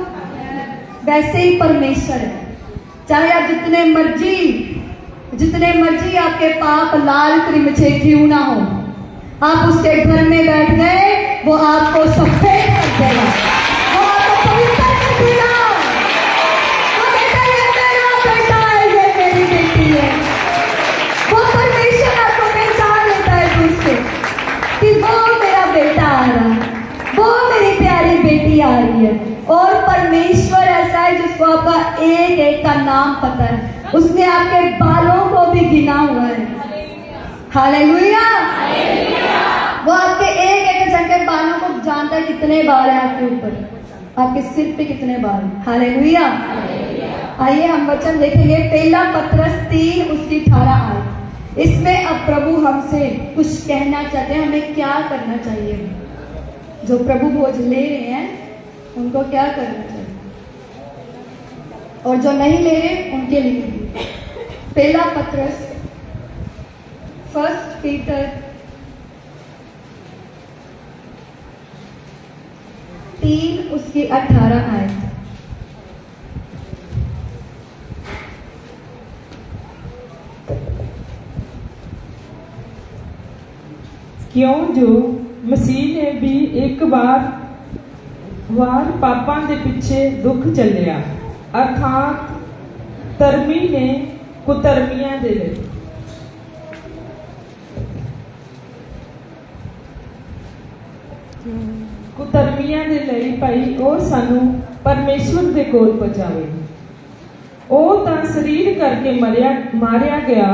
Speaker 1: वैसे ही परमेश्वर है, चाहे आप जितने मर्जी आपके पाप लाल क्रिमचे क्यों ना हो, आप उसके घर में बैठ गए, वो आपको सफेद कर देगा, वो आपको पवित्र कर देगा। वो कहता है ये मेरा बेटा है, ये मेरी बेटी है। वो परमेश्वर आपको पहचान लेता है दूर से कि वो मेरा बेटा आ रहा है, वो मेरी प्यारी बेटी आ रही है। और परमेश्वर ऐसा है जिसको आपका एक एक का नाम पता है, उसने आपके बालों को भी गिना हुआ है। हालेलुया। वो आपके एक एक जन के बालों को जानता है, कितने बाल हैं आपके ऊपर, आपके सिर पे कितने बाल हैं। हालेलुया। आइए हम वचन देखेंगे, पहला पत्रस 3 उसकी 18 आयत। इसमें अब प्रभु हमसे कुछ कहना चाहते हैं, हमें क्या करना चाहिए। जो प्रभु भोज ले रहे हैं उनको क्या करना चाहिए, और जो नहीं ले रहे उनके लिए भी। पहला पत्रस 1 पीटर 3 उसकी 18 आयत।
Speaker 2: क्यों जो मसीह ने भी एक वार पापां दे पिछे दुख चलिया, अर्थात धर्मी ने कुधर्मियां दे लई। कुधर्मियां दे लई भाई ਉਹ ਸਾਨੂੰ परमेश्वर ਦੇ ਕੋਲ ਪਹੁੰਚਾਵੇ। ਉਹ ਤਾਂ ਸਰੀਰ ਕਰਕੇ ਮਾਰਿਆ ਗਿਆ,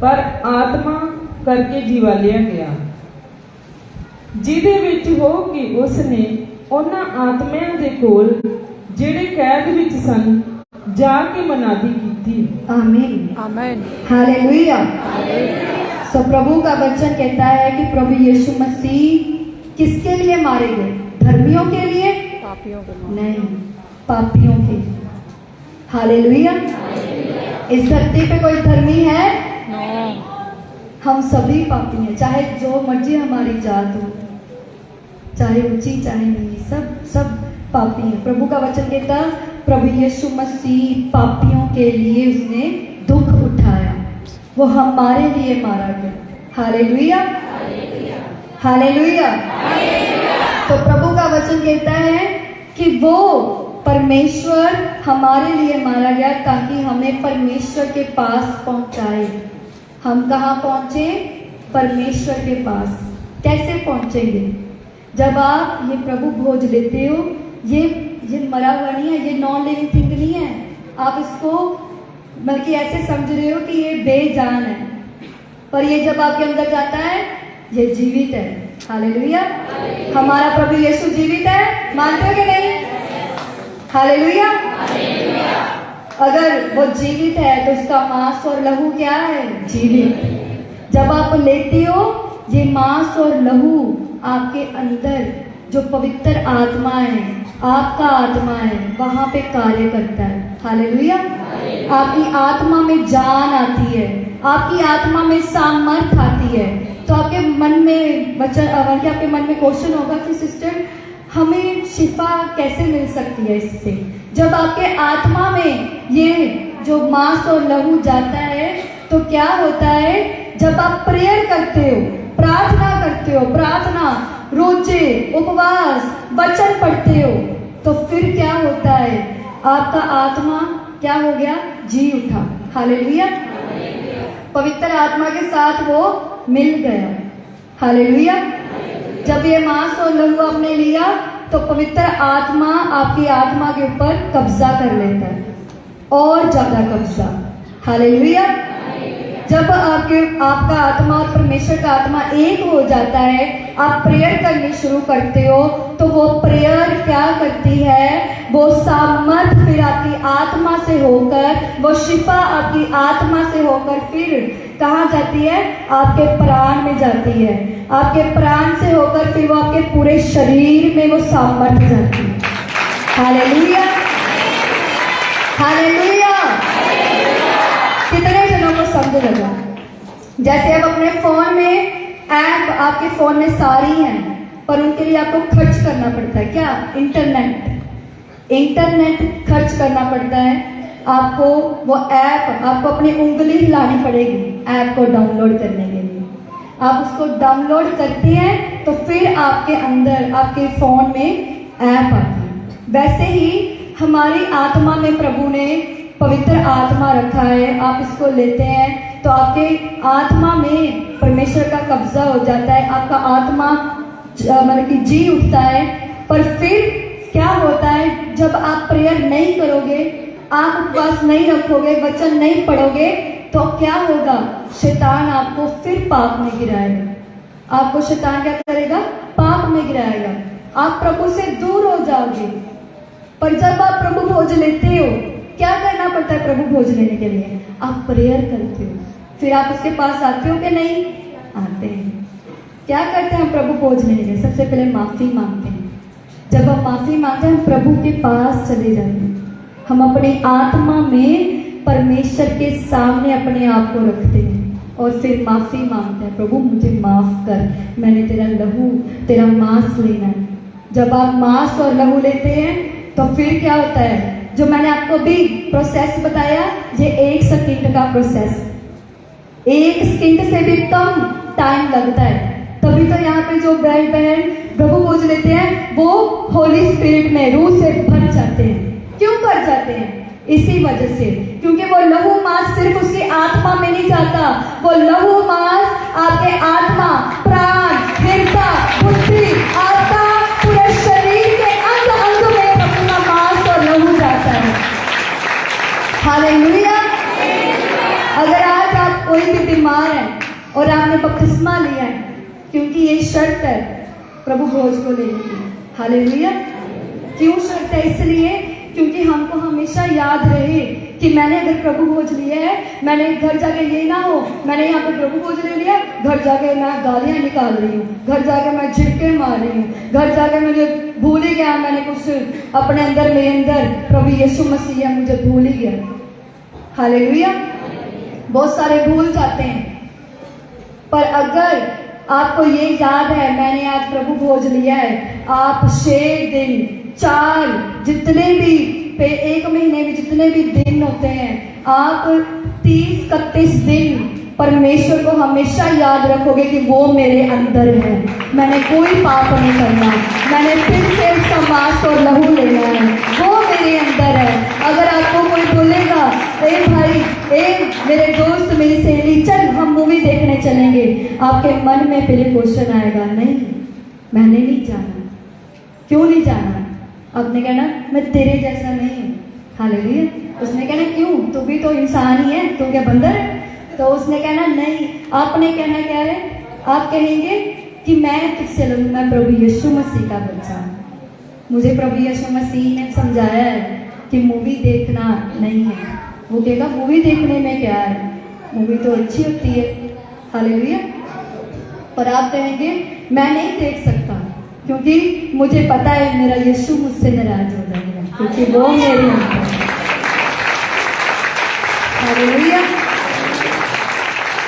Speaker 2: ਪਰ ਆਤਮਾ ਕਰਕੇ ਜੀਵਾਲਿਆ ਗਿਆ, ਜਿਹਦੇ ਵਿੱਚ ਹੋ ਕਿ ਉਸਨੇ ਉਹਨਾਂ ਆਤਮਿਆਂ ਦੇ ਕੋਲ ਜਿਹੜੇ ਕੈਦ ਵਿੱਚ ਸਨ ਜਾ ਕੇ मनादी की।
Speaker 1: आमीन आमीन हालेलुया। सो प्रभु का वचन कहता है कि प्रभु यीशु मसीह किसके लिए मारे गए? धर्मियों के लिए? पापियों के लिए नहीं, पापियों के लिए। हालेलुया। इस धरती पे कोई धर्मी है? हम सभी पापी हैं, चाहे जो मर्जी हमारी जात हो, चाहे ऊंची चाहे नहीं, सब पापी हैं। प्रभु का वचन कहता है प्रभु यीशु मसीह पापियों के लिए उसने दुख उठाया, वो हमारे लिए मारा गया। Hallelujah hallelujah. तो प्रभु का वचन कहता है कि वो परमेश्वर हमारे लिए मारा गया ताकि हमें परमेश्वर के पास पहुंचाए। हम कहाँ पहुंचे? परमेश्वर के पास। कैसे पहुंचेंगे? जब आप ये प्रभु भोज लेते हो, ये ये मरा हुआ नहीं है, ये नॉन लिविंग थिंग नहीं है। आप इसको बल्कि ऐसे समझ रहे हो कि ये बेजान है, पर ये जब आपके अंदर जाता है ये जीवित है। हालेलुया। हमारा प्रभु यीशु जीवित है, मानते हो कि नहीं? हालेलुया। अगर वो जीवित है तो उसका मांस और लहू क्या है? जीवित। जब आप लेते हो ये मांस और लहू, आपके अंदर जो पवित्र आत्मा है, आपका आत्मा है, वहां पे कार्य करता है। हालेलुया। आपकी आत्मा में जान आती है, आपकी आत्मा में सामर्थ आती है। तो आपके मन में वचन, आपके मन में क्वेश्चन होगा कि सिस्टर हमें शिफा कैसे मिल सकती है इससे? जब आपके आत्मा में ये जो मांस और लहू जाता है तो क्या होता है? जब आप प्रेयर करते हो, प्रार्थना करते हो, प्रार्थना, रोजे, उपवास, वचन पढ़ते हो, तो फिर क्या होता है? आपका आत्मा क्या हो गया? जी उठा। हालेलुया। पवित्र आत्मा के साथ वो मिल गया। हालेलुया। जब ये मांस और लहू आपने लिया तो पवित्र आत्मा आपकी आत्मा के ऊपर कब्जा कर लेता है, और ज्यादा कब्जा। हालेलुया। जब आपका आत्मा और परमेश्वर का आत्मा एक हो जाता है, आप प्रेयर करनी शुरू करते हो, तो वो प्रेयर क्या करती है? वो सामर्थ फिर आपकी आत्मा से होकर, वो शिफा आपकी आत्मा से होकर फिर कहाँ जाती है? आपके प्राण में जाती है। आपके प्राण से होकर फिर वो आपके पूरे शरीर में वो सामर्थ जाती है। हालेलुया। हालेलुया। कितने जनों को समझ लगा? जैसे अब अपने फोन में ऐप, आपके फोन में सारी हैं, पर उनके लिए आपको खर्च करना पड़ता है। क्या? इंटरनेट खर्च करना पड़ता है। आपको वो ऐप, आपको अपनी उंगली हिलानी पड़ेगी ऐप को डाउनलोड करने के लिए। आप उसको डाउनलोड करते हैं तो फिर आपके अंदर, आपके फोन में ऐप आती है। वैसे ही हमारी आत्मा में प्रभु ने पवित्र आत्मा रखा है। आप इसको लेते हैं तो आपके आत्मा में परमेश्वर का कब्जा हो जाता है। आपका आत्मा मतलब कि जी उठता है। पर फिर क्या होता है? जब आप प्रेयर नहीं करोगे, आप उपवास नहीं रखोगे, वचन नहीं पढ़ोगे, तो क्या होगा? शैतान आपको फिर पाप में गिराएगा। आपको शैतान क्या करेगा? पाप में गिराएगा। आप प्रभु से दूर हो जाओगे। पर जब आप प्रभु भोज लेते हो, क्या करना पड़ता है प्रभु भोज लेने के लिए? आप प्रेयर करते हो, फिर आप उसके पास आते हो कि नहीं? आते हैं। क्या करते हैं हम प्रभु भोज लेने के लिए? सबसे पहले माफी मांगते हैं। जब हम माफी मांगते हैं, हम प्रभु के पास चले जाते हैं। हम अपनी आत्मा में परमेश्वर के सामने अपने आप को रखते हैं और फिर माफी मांगते हैं, प्रभु मुझे माफ कर, मैंने तेरा लहू, तेरा मांस लेना है। जब आप मांस और लहू लेते हैं तो फिर क्या होता है? जो मैंने आपको भी प्रोसेस बताया, ये 1 सेकंड का प्रोसेस, 1 सेकंड से भी कम टाइम लगता है। तभी तो यहाँ पे जो भाई बहन प्रभु भोज लेते हैं वो होली स्पिरिट में, रूह से भर जाते हैं। क्यों भर जाते हैं? इसी वजह से, क्योंकि वो लहू मांस सिर्फ उसकी आत्मा में नहीं जाता, वो लहू मांस आपके आत्मा, प्राण, हृदय, बुद्धि, आत्मा, पूरे शरीर के अंग अंग में अपना मांस और लहू जाता है। हालेलुया। अगर आज आप कोई भी बीमार है और आपने बपतिस्मा लिया है, क्योंकि ये शर्त है प्रभु भोज को लेने की। हालेलुया। क्यों शर्त है? इसलिए क्योंकि हमको हमेशा याद रहे कि मैंने अगर प्रभु भोज लिया है, मैंने घर जाके ये ना हो मैंने यहाँ पे प्रभु भोज ले लिया, घर जाके मैं गालियां निकाल रही हूँ, घर जाके मैं झिड़के मार रही हूँ, घर जाके मुझे भूल ही गया, मैंने कुछ अपने अंदर, मेरे अंदर प्रभु यीशु मसीह है, मुझे भूल ही गया। हालेलुया। बहुत सारे भूल जाते हैं। पर अगर आपको ये याद है मैंने आज प्रभु भोज लिया है, आप 6 दिन 4 जितने भी 1 महीने में जितने भी दिन होते हैं, आप 30-31 दिन परमेश्वर को हमेशा याद रखोगे कि वो मेरे अंदर है, मैंने कोई पाप नहीं करना, मैंने फिर से उसका मांस और लहू लेना है, वो मेरे अंदर है। अगर आपको कोई बोलेगा, ए भाई, ए मेरे दोस्त, मेरी सहेली, चल हम मूवी देखने चलेंगे, आपके मन में पहले क्वेश्चन आएगा, नहीं मैंने नहीं जाना। क्यों नहीं जाना? आपने कहना मैं तेरे जैसा नहीं हूँ, हालेलुया। उसने कहना क्यों, तू भी तो इंसान ही है, तू क्या बंदर है? तो उसने कहना नहीं। आपने कहना क्या है? आप कहेंगे कि मैं तुझसे लड़ूं, मैं प्रभु यीशु मसीह का बच्चा हूँ। मुझे प्रभु यीशु मसीह ने समझाया है कि मूवी देखना नहीं है। वो कहेगा मूवी देखने में क्या है, मूवी तो अच्छी होती है, हालेलुया। पर आप कहेंगे मैं नहीं देख सकता क्योंकि मुझे पता है मेरा यीशु मुझसे नाराज हो जाएगा, क्योंकि वो मेरे अंदर है, हालेलुया।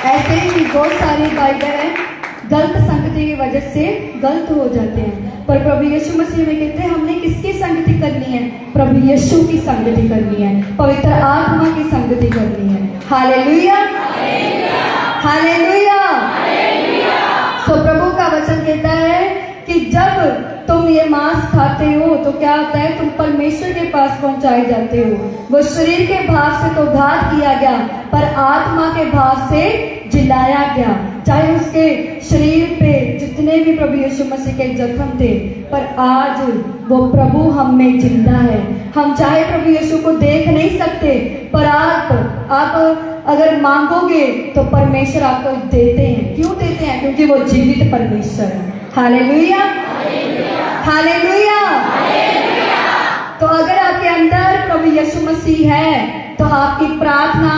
Speaker 1: ऐसे ही बहुत सारी बाइबल है, गलत संगति की वजह से गलत हो जाते हैं। पर प्रभु यीशु मसीह में कहते हैं हमने किसकी संगति करनी है? प्रभु यीशु की संगति करनी है, पवित्र आत्मा की संगति करनी है, हालेलुया, हालेलुया। तो प्रभु का वचन कहता है कि जब तुम ये मांस खाते हो तो क्या होता है, तुम परमेश्वर के पास पहुंचाए जाते हो। वो शरीर के भाव से तो घात किया गया, पर आत्मा के भाव से जिलाया गया। चाहे उसके शरीर पे जितने भी प्रभु यीशु मसीह के जख्म थे, पर आज वो प्रभु हम में जिंदा है। हम चाहे प्रभु यीशु को देख नहीं सकते, पर आप अगर मांगोगे तो परमेश्वर आपको देते हैं। क्यों देते हैं? क्योंकि वो जीवित परमेश्वर है, हालेलुया, हालेलुया। तो अगर आपके अंदर प्रभु यीशु मसीह है तो आपकी प्रार्थना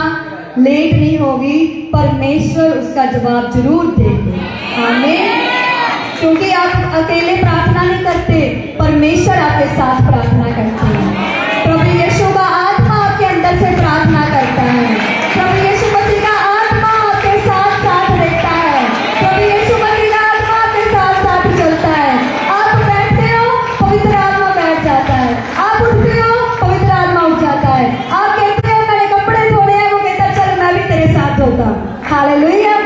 Speaker 1: लेट नहीं होगी, परमेश्वर उसका जवाब जरूर देंगे, आमीन। क्योंकि आप अकेले प्रार्थना नहीं करते, परमेश्वर आपके साथ प्रार्थना करते हैं। प्रभु यीशु का आत्मा आपके अंदर से प्रार्थना करता है, प्रभु यीशु मसीह का आत्मा आपके साथ साथ रहता है, प्रभु यीशु मसीह का आत्मा आपके साथ साथ चलता है। आप बैठते हो, पवित्र आत्मा बैठ जाता है, आप उठते हो, पवित्र आत्मा उठ जाता है। आप कहते हो मैंने कपड़े धोने हैं, वो कहता चल मैं भी तेरे साथ धोता, हालेलुया।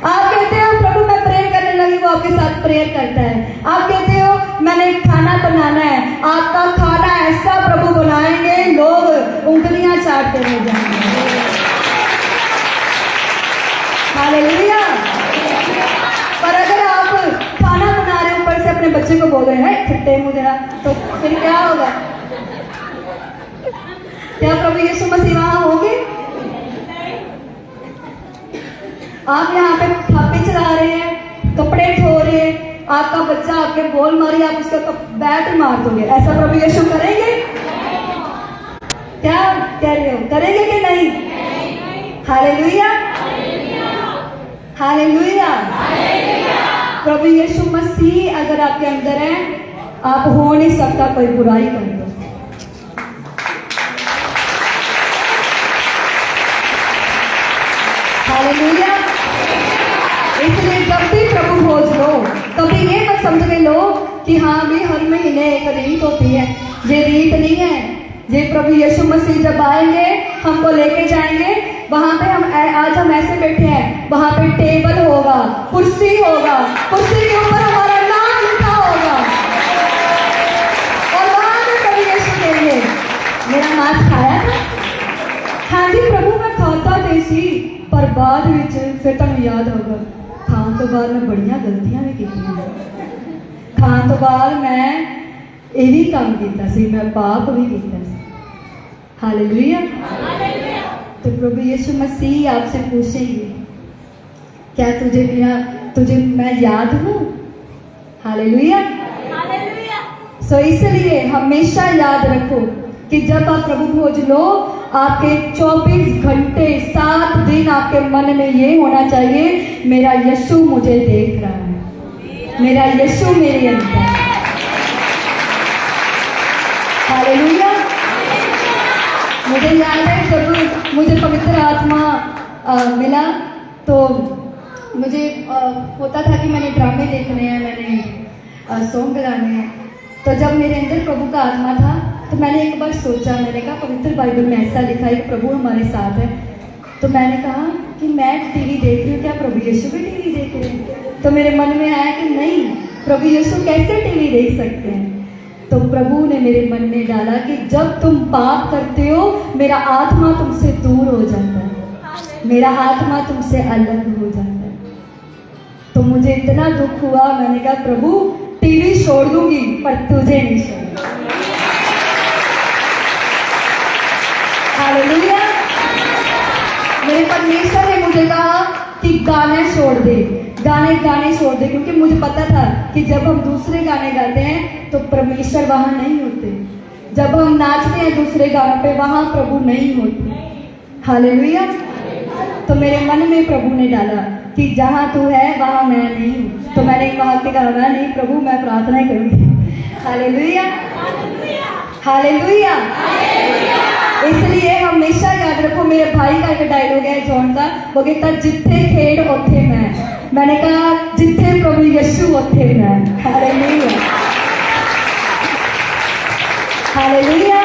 Speaker 1: आप कहते हो प्रभु मैं प्रेयर करने लगी, वो आपके साथ प्रेयर करता है। आप कहते हो मैंने खाना बनाना है, आपका खाना ऐसा प्रभु बनाएंगे लोग उंगलियां चाटते रह जाएंगे, हालेलुया। पर अगर आप खाना बना रहे हो, ऊपर से अपने बच्चे को बोल रहे हैं खट्टे मुंह देना, तो फिर क्या होगा? क्या प्रभु यीशु मसीह वहां होंगे? आप यहाँ पे थापे चला रहे हैं, कपड़े धो रहे हैं, आपका बच्चा आपके बॉल मारी, आप उसका बैट मार दोगे, ऐसा प्रभु यीशु करेंगे? क्या कह रहे हो, करेंगे कि नहीं? Hallelujah, hallelujah. प्रभु यीशु मसीह अगर आपके अंदर है, आप हो नहीं सकता कोई बुराई कर दो, हालेलुया। इसलिए जब भी प्रभु खोज लो, कभी ये मत समझ के लो कि हाँ भी हर महीने एक रीत होती है, ये रीत नहीं है। ये प्रभु यीशु मसीह जब आएंगे हमको लेके जाएंगे, वहां पे आज हम ऐसे बैठे हैं, वहां पे टेबल होगा, कुर्सी होगा, कुर्सी के ऊपर हमारा नाम लिखा होगा, और वहां पे प्रभु यीशु कहेंगे मेरा मांस खाया था? हाँ जी प्रभु मैं खाता देसी, पर बाद विच फिर तुम याद होगा खान तो बाद मैं बड़ियां गलतियां भी कीतियां, खान तो बाद मैं ये भी काम किया सी, मैं पाप भी किया सी, हालेलुया। तो प्रभु यीशु मसीह आपसे पूछेंगे क्या तुझे मैं याद हूं, हालेलुया। सो इसलिए हमेशा याद रखो कि जब आप प्रभु खोज लो, आपके 24 घंटे 7 दिन आपके मन में ये होना चाहिए मेरा यीशु मुझे देख रहा है, मेरा यीशु मेरे अंदर है, हालेलुया। मुझे याद है जब मुझे पवित्र आत्मा मिला तो मुझे होता था कि मैंने ड्रामे देखने हैं, मैंने सॉन्ग गाने हैं। तो जब मेरे अंदर प्रभु का आत्मा था तो मैंने एक बार सोचा, मैंने कहा पवित्र बाइबल में ऐसा लिखा है कि प्रभु हमारे साथ है। तो मैंने कहा कि मैं टीवी देख रही हूँ, क्या प्रभु यीशु भी टीवी देख रहे हैं? तो मेरे मन में आया कि नहीं, प्रभु यीशु कैसे टीवी देख सकते हैं? तो प्रभु ने मेरे मन में डाला कि जब तुम पाप करते हो मेरा आत्मा तुमसे दूर हो जाता है, मेरा आत्मा तुमसे अलग हो जाता है। तो मुझे इतना दुख हुआ, मैंने कहा प्रभु टीवी छोड़ दूंगी पर तुझे नहीं छोड़ूंगी। हालेलुया। मेरे परमेश्वर ने मुझे कहा कि गाने छोड़ दे, गाने छोड़ दे, क्योंकि मुझे पता था कि जब हम दूसरे गाने गाते हैं तो परमेश्वर वहां नहीं होते। जब हम नाचते हैं दूसरे गानों पे वहां प्रभु नहीं होते। हालेलुया। तो मेरे मन में प्रभु ने डाला कि जहां तू है वहां मैं नहीं हूं। तो मैंने कहा कि गाना नहीं प्रभु, मैं प्रार्थना करूंगी। Hallelujah, hallelujah. इसलिए हमेशा याद रखो, मेरे भाई का एक डायलॉग है जॉन का, वो कहता जिथे खेड़ उथे मैंने कहा जिथे प्रभु यीशु उथे मैं। Hallelujah, hallelujah.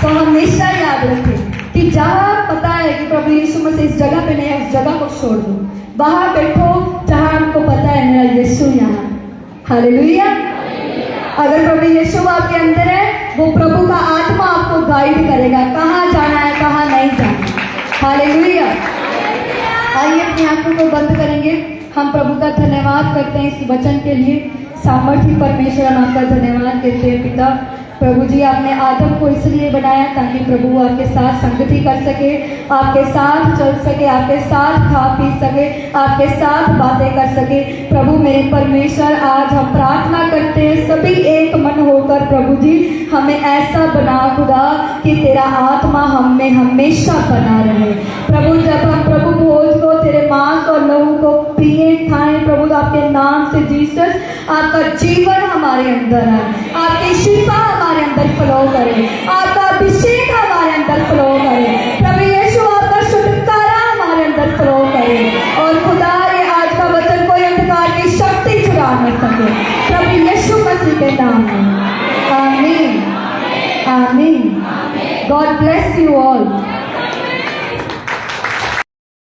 Speaker 1: तो हमेशा याद रखें कि जहां पता है कि प्रभु यीशु मसीह इस जगह पे नहीं है, उस जगह को छोड़ दो, वहां बैठो जहां हमको पता है मेरा यीशु यहाँ। हालेलुया। अगर प्रभु यीशु आपके अंदर है, वो प्रभु का आत्मा आपको गाइड करेगा कहाँ जाना है कहाँ नहीं जाना। हालेलुया। आइए अपनी आंखों को बंद करेंगे। हम प्रभु का धन्यवाद करते हैं इस वचन के लिए। सामर्थ्य परमेश्वर, हम आपका धन्यवाद करते हैं पिता। प्रभु जी, आपने आदम को इसलिए बनाया ताकि प्रभु आपके साथ संगति कर सके, आपके साथ चल सके, आपके साथ खा पी सके, आपके साथ बातें कर सके। प्रभु मेरे परमेश्वर, आज हम प्रार्थना करते हैं सभी एक मन होकर प्रभु जी हमें ऐसा बना खुदा कि तेरा आत्मा हम में हमेशा बना रहे। प्रभु जब हम प्रभु भोज को, तेरे मांस और लहू को पिए खाएं प्रभु, आपके नाम से जीसस, आपका जीवन हमारे अंदर है, आपकी शिफा हमारे अंदर फ्लो करे, आपका अभिषेक हमारे अंदर फ्लो करे। प्रभु यीशु, आपका छुटकारा हमारे अंदर फ्लो करे। और खुदा ये आज का वचन कोई अंधकार की शक्ति चुरा न सके, प्रभु यीशु मसीह के नाम में। आमीन, आमीन। God bless you all.